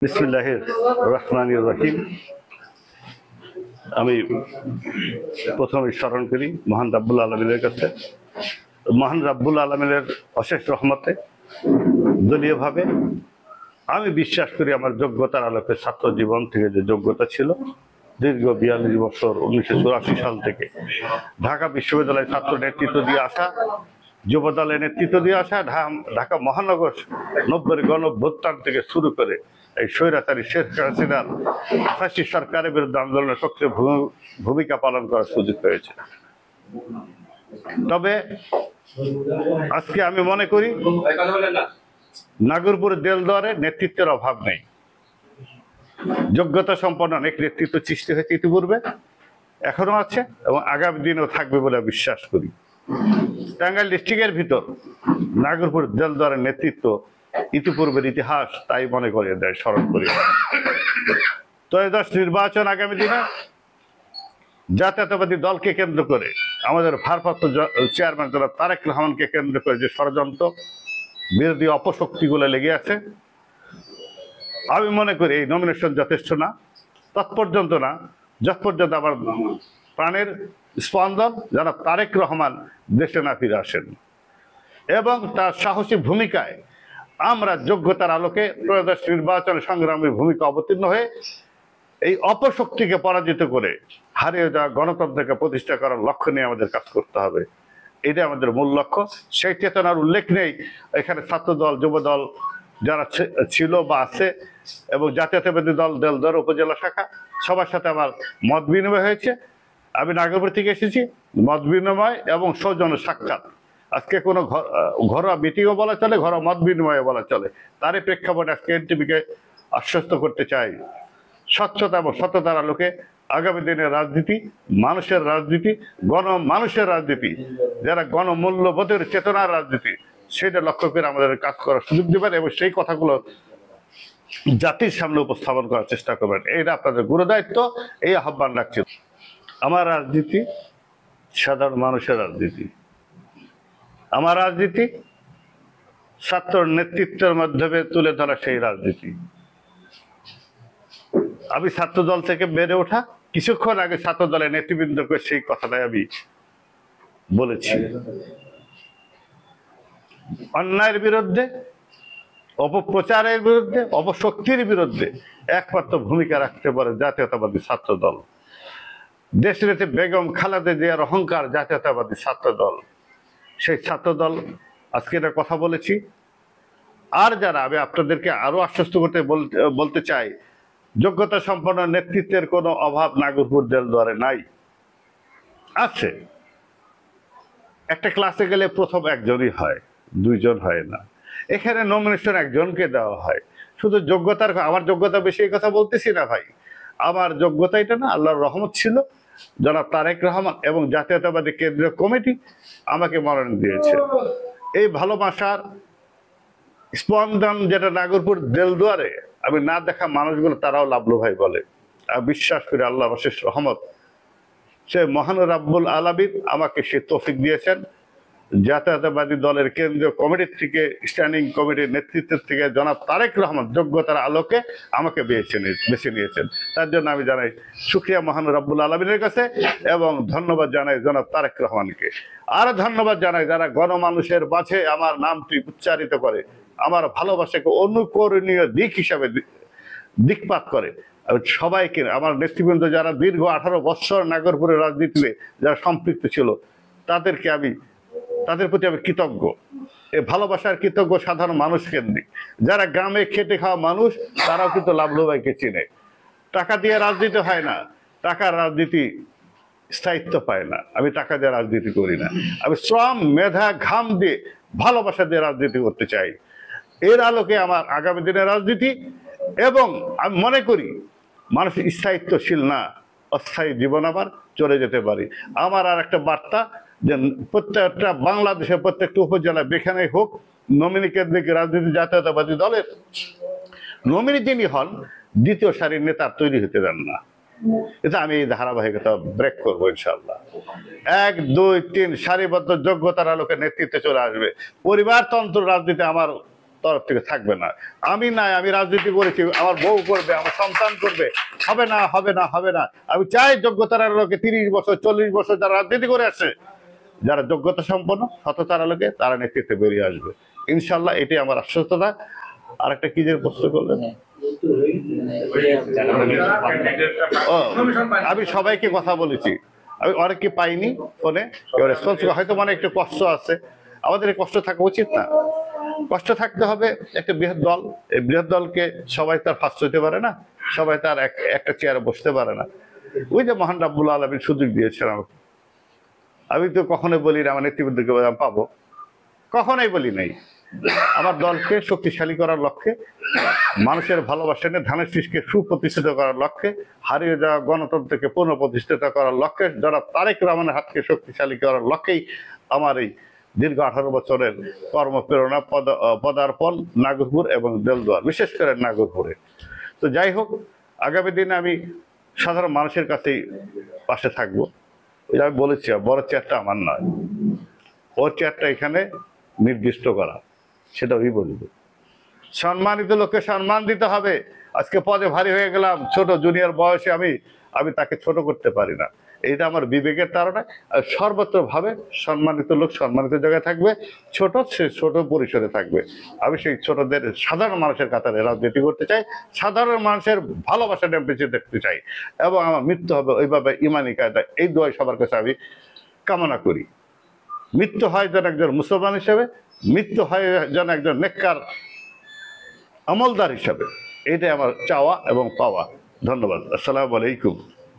বিসমিল্লাহির রহমানির রহিম। আমি প্রথমে স্মরণ করি মহান রাব্বুল আলামিনের কাছে। মহান রাব্বুল আলামিনের অশেষ রহমতে দলীয়ভাবে আমি বিশ্বাস করি আমার যোগ্যতার আলোকে ছাত্র জীবন থেকে যে যোগ্যতা ছিল, দীর্ঘ 42 বছর 1984 সাল থেকে ঢাকা বিশ্ববিদ্যালয়ের ছাত্র নেতৃত্ব দিয়ে আসা, যুব দলের নেতৃত্ব দিয়ে আসা, ঢাকা মহানগর 90-এর গণঅভ্যুত্থান থেকে শুরু করে এই স্বৈরাচারী শেখ হাসিনার ফ্যাসিস্ট সরকারের বিরুদ্ধে আন্দোলনের সক্রিয় ভূমিকা পালন করার সুযোগ হয়েছে। তবে আজকে আমি মনে করি নাগরপুর দেলদুয়ারে নেতৃত্বের অভাব নেই। যোগ্যতা সম্পন্ন অনেক নেতৃত্ব সৃষ্টি হয়েছে ইতিপূর্বে, এখনো আছে এবং আগামী দিনেও থাকবে বলে বিশ্বাস করি। টাঙ্গাইল ডিস্ট্রিক্টের ভিতর নাগরপুর দেলদুয়ারের নেতৃত্ব ইতিপূর্বের ইতিহাস তাই মনে করিয়ে দেয়, স্মরণ করিয়ে দেয়। ত্রয়োদশ নির্বাচন আগামী দিনে জাতীয়তাবাদী দলকে কেন্দ্র করে, আমাদের ভারপ্রাপ্ত চেয়ারম্যান জনাব তারেক রহমানকে কেন্দ্র করে যে ষড়যন্ত্র বিরোধী অপশক্তিগুলো লেগে আছে, আমি মনে করি এই নমিনেশন যথেষ্ট না, তৎপর্যন্ত না, যত পর্যন্ত আমার প্রাণের স্পন্দন জনাব তারেক রহমান দেশে না ফিরে আসেন এবং তার সাহসী ভূমিকায় আমরা যোগ্যতার আলোকে ত্রয়োদশ নির্বাচন সংগ্রামী ভূমিকা অবতীর্ণ হয়ে এই অপশক্তিকে পরাজিত করে হারিয়ে যাওয়া গণতন্ত্রকে প্রতিষ্ঠা করার লক্ষ্য নিয়ে আমাদের কাজ করতে হবে। এটা আমাদের মূল লক্ষ্য। সেই চেতনার উল্লেখ নেই এখানে ছাত্র দল, যুব দল যারা ছিল বা আছে এবং জাতীয়তাবাদী দল দেলদুয়ার উপজেলা শাখা, সবার সাথে আমার মত বিনিময় হয়েছে। আমি নাগরপুর থেকে এসেছি, মত বিনিময় এবং সৌজন্য সাক্ষাৎ। আজকে কোনো ঘরোয়া মিটিংও বলা চলে, ঘরোয়া মত বিনিময় বলা চলে। তারই প্রেক্ষাপটে আজকে এনটিভিকে আশ্বস্ত করতে চাই, স্বচ্ছতা এবং সততার আলোকে আগামী দিনের রাজনীতি, মানুষের রাজনীতি, মানুষের রাজনীতি, যারা গণমূল্যবোধের চেতনার রাজনীতি, সেটা লক্ষ্য করে আমাদের কাজ করার সুযোগ দেবেন এবং সেই কথাগুলো জাতির সামনে উপস্থাপন করার চেষ্টা করবেন। এইটা আপনাদের গুরুদায়িত্ব। এই আহ্বান রাখছি। আমার রাজনীতি সাধারণ মানুষের রাজনীতি। আমার রাজনীতি ছাত্র নেতৃত্বের মাধ্যমে তুলে ধরা সেই রাজনীতি। আমি ছাত্র দল থেকে বেড়ে ওঠা, কিছুক্ষণ আগে ছাত্র দলের নেতৃবৃন্দকে সেই কথাটাই আমি বলেছি। অন্যায়ের বিরুদ্ধে, অপপ্রচারের বিরুদ্ধে, অপশক্তির বিরুদ্ধে একমাত্র ভূমিকা রাখতে পারে জাতীয়তাবাদী ছাত্র দল। দেশনেত্রী বেগম খালেদা জিয়ার অহংকার জাতীয়তাবাদী ছাত্র দল। সেই ছাত্র দল আজকে এটা কথা বলেছি। আর যারা, আমি আপনাদেরকে আরো আশ্বস্ত করতে বলতে চাই, যোগ্যতা সম্পন্ন নেতৃত্বের কোনো অভাব নাগরপুর দেলদুয়ারে নাই। আছে, একটা ক্লাসে গেলে প্রথম একজনই হয়, দুইজন হয় না। এখানে নমিনেশন একজনকে দেওয়া হয়। শুধু যোগ্যতার, আমার যোগ্যতা বেশি এই কথা বলতেছি না ভাই, আমার যোগ্যতা এটা না, আল্লাহর রহমত ছিল। জনাব তারেক রহমান এবং জাতীয়তাবাদী কেন্দ্রীয় কমিটি আমাকে মনোনয়ন দিয়েছে। এই ভালোবাসার স্পন্দন যেটা নাগরপুর দেলদুয়ারে আমি না দেখা মানুষগুলো তারাও লাভলু ভাই বলে। আমি বিশ্বাস করি আল্লাহর অশেষ রহমত, সে মহান রাব্বুল আলামিন আমাকে সে তৌফিক দিয়েছেন। জাতীয়তাবাদী দলের কেন্দ্রীয় কমিটির থেকে, স্ট্যান্ডিং কমিটির নেতৃত্বের থেকে জনাব তারেক রহমান যোগ্যতার আলোকে আমাকে বেছে নিয়েছেন। তার জন্য আমি জানাই শুকরিয়া মহান রাব্বুল আলামিনের কাছে এবং ধন্যবাদ জানাই জনাব তারেক রহমানকে। আর ধন্যবাদ জানাই যারা গণমানুষের মাঝে আমার নামটি উচ্চারিত করে, আমার ভালোবাসাকে অনুকরণীয় দিক হিসাবে দিকপাত করে। সবাইকে, আমার নেতৃবৃন্দ যারা দীর্ঘ 18 বৎসর নাগরপুরের রাজনীতিতে যারা সম্পৃক্ত ছিল, তাদের প্রতি আমি কৃতজ্ঞ। এই ভালোবাসার কৃতজ্ঞ সাধারণ মানুষ কেন্দ্রিক। যারা গ্রামে খেটে খাওয়া মানুষ, তারাও কিন্তু লাভলু ভাইকে চিনে। টাকা দিয়ে রাজনীতি হয় না, টাকার রাজনীতি স্থায়িত্ব পায় না। আমি টাকা দিয়ে রাজনীতি করি না, আমি শ্রম, মেধা, ঘাম দিয়ে, ভালোবাসা দিয়ে রাজনীতি করতে চাই। এর আলোকে আমার আগামী দিনের রাজনীতি, এবং আমি মনে করি মানুষ স্থায়িত্বশীল না, অস্থায়ী জীবন আবার চলে যেতে পারি। আমার আর একটা বার্তা, যে প্রত্যেকটা বাংলাদেশের প্রত্যেকটা উপজেলায় যেখানেই হোক, নমিনি কেন্দ্রিক রাজনীতি জাতীয়তাবাদী দলের নমিনি যিনি হন, দ্বিতীয় সারির নেতা তৈরি হতে দেন না। এটা আমি এই ধারাবাহিকতা ব্রেক করবো ইনশাল্লাহ। 1, 2, 3 সারিবদ্ধ যোগ্যতার আলোকে নেতৃত্বে চলে আসবে। পরিবারতন্ত্র রাজনীতি আমার তরফ থেকে থাকবে না। আমি নাই, আমি রাজনীতি করেছি, আমার বউ করবে, আমার সন্তান করবে, হবে না হবে না হবে না। আমি চাই যোগ্যতার লোকে 30 বছর 40 বছর যারা রাজনীতি করে আসে, যারা যোগ্যতা সম্পন্ন সততার লোকে তারা নেতৃত্বে বেরিয়ে আসবে ইনশাল্লাহ, এটাই আমার আশ্বস্ততা। আর একটা কি যে প্রশ্ন করলেন, আমি সবাইকে কথা বলেছি, আমি অনেককে পাইনি ফোনে, রেসপন্স হয়তো মানে একটু কষ্ট আছে। আমাদের এই কষ্ট থাকা উচিত না, কষ্ট থাকতে হবে। একটা বৃহৎ দল, এই বৃহৎ দলকে সবাই তার ফার্স্ট হতে পারে না, সবাই তার একটা চেয়ারে বসতে পারে না। ওই যে মহান রাব্বুল আলামিন সুযোগ দিয়েছেন আমাকে, আমি তো কখনোই বলি না আমার নেতৃবৃন্দকে পাবো, কখনোই বলি নাই। আমার দলকে শক্তিশালী করার লক্ষ্যে, মানুষের ভালোবাসা নিয়ে ধানের শীষকে সুপ্রতিষ্ঠিত করার লক্ষ্যে, হারিয়ে যাওয়া গণতন্ত্রকে পুনঃপ্রতিষ্ঠিত করার লক্ষ্যে, যারা তারেক রহমানের হাতকে শক্তিশালী করার লক্ষ্যেই আমার এই দীর্ঘ 18 বছরের কর্মপ্রেরণা, পদার্পণ নাগরপুর এবং দেলদুয়ার, বিশেষ করে নাগরপুরে। তো যাই হোক, আগামী দিনে আমি সাধারণ মানুষের কাছেই পাশে থাকবো। ওই আমি বলেছি বড় চেয়ারটা আমার নয়, ওর চেয়ারটা এখানে নির্দিষ্ট করা, সেটা ওই বলবে। সম্মানিত লোককে সম্মান দিতে হবে। আজকে পদে ভারী হয়ে গেলাম, ছোট জুনিয়র বয়সে আমি তাকে ছোট করতে পারি না, এটা আমার বিবেকের তাড়না। আর সর্বত্র ভাবে সম্মানিত লোক সম্মানিত জায়গায় থাকবে, ছোট সে ছোট পরিসরে থাকবে। আমি সেই ছোটদের সাধারণ মানুষের কাতারে রাজনীতি করতে চাই, সাধারণ মানুষের ভালোবাসা নিয়ে বেঁচে দেখতে চাই, এবং আমার মৃত্যু হবে ওইভাবে ইমানি কায়দায়। এই দোয়াই সবার কাছে আমি কামনা করি। মৃত্যু হয় যেন একজন মুসলমান হিসেবে, মৃত্যু হয় যেন একজন নেককার আমলদার হিসাবে, এটাই আমার চাওয়া এবং পাওয়া। ধন্যবাদ। আসসালামু আলাইকুম।